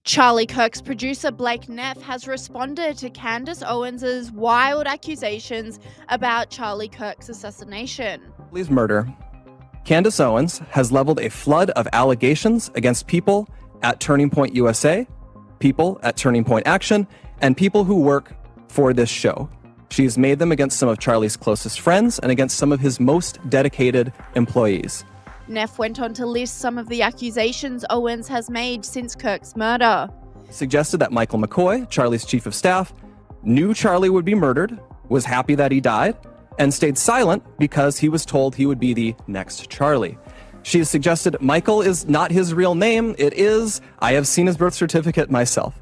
Charlie Kirk's producer Blake Neff has responded to Candace Owens' wild accusations about Charlie Kirk's assassination. Charlie's murder. Candace Owens has leveled a flood of allegations against people at Turning Point USA, people at Turning Point Action, and people who work for this show. She has made them against some of Charlie's closest friends and against some of his most dedicated employees. Neff went on to list some of the accusations Owens has made since Kirk's murder. Suggested that Michael McCoy, Charlie's chief of staff, knew Charlie would be murdered, was happy that he died, and stayed silent because he was told he would be the next Charlie. She has suggested Michael is not his real name. It is. I have seen his birth certificate myself.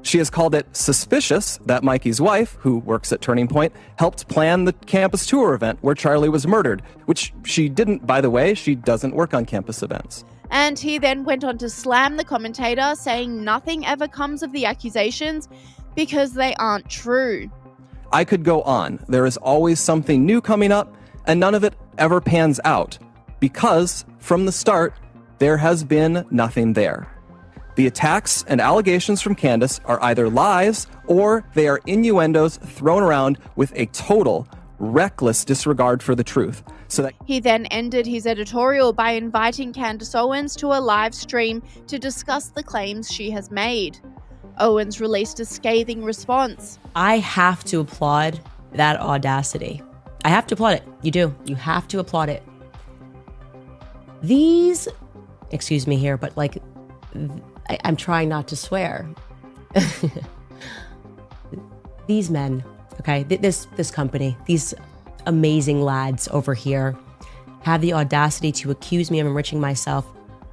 She has called it suspicious that Mikey's wife, who works at Turning Point, helped plan the campus tour event where Charlie was murdered, which she didn't, by the way. She doesn't work on campus events. And he then went on to slam the commentator, saying nothing ever comes of the accusations because they aren't true. I could go on. There is always something new coming up, and none of it ever pans out because, from the start, there has been nothing there. The attacks and allegations from Candace are either lies or they are innuendos thrown around with a total, reckless disregard for the truth. He then ended his editorial by inviting Candace Owens to a live stream to discuss the claims she has made. Owens released a scathing response. I have to applaud that audacity. I have to applaud it. You do. You have to applaud it. These, excuse me here, but like, I'm trying not to swear. These men, okay, this company, these amazing lads over here have the audacity to accuse me of enriching myself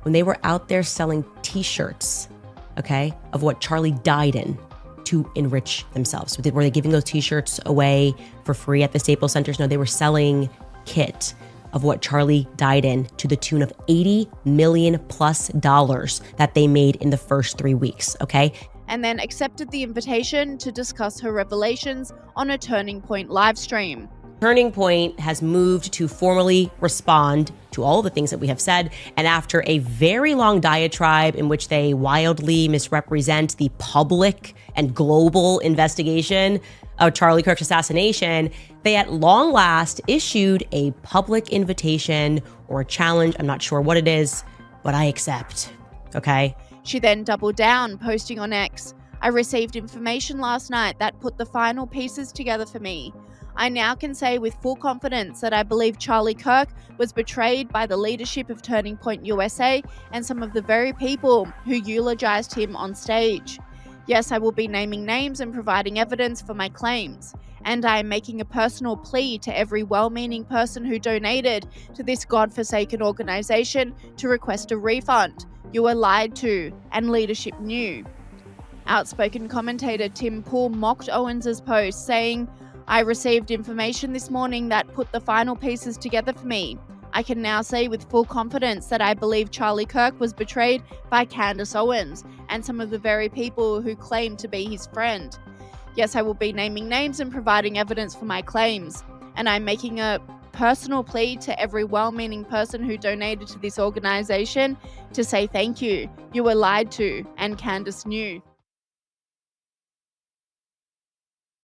when they were out there selling t-shirts, okay, of what Charlie died in to enrich themselves. Were they giving those t-shirts away for free at the Staples Centers? No, they were selling kit of what Charlie died in to the tune of $80 million plus that they made in the first 3 weeks, okay? And then accepted the invitation to discuss her revelations on a Turning Point live stream. Turning Point has moved to formally respond to all the things that we have said. And after a very long diatribe in which they wildly misrepresent the public and global investigation of Charlie Kirk's assassination, they at long last issued a public invitation or a challenge. I'm not sure what it is, but I accept, okay? She then doubled down, posting on X, "I received information last night that put the final pieces together for me. I now can say with full confidence that I believe Charlie Kirk was betrayed by the leadership of Turning Point USA and some of the very people who eulogized him on stage. Yes, I will be naming names and providing evidence for my claims. And I am making a personal plea to every well-meaning person who donated to this godforsaken organization to request a refund. You were lied to, and leadership knew." Outspoken commentator Tim Pool mocked Owens' post, saying, "I received information this morning that put the final pieces together for me. I can now say with full confidence that I believe Charlie Kirk was betrayed by Candace Owens and some of the very people who claim to be his friend. Yes, I will be naming names and providing evidence for my claims. And I'm making a personal plea to every well-meaning person who donated to this organization to say thank you. You were lied to, and Candace knew."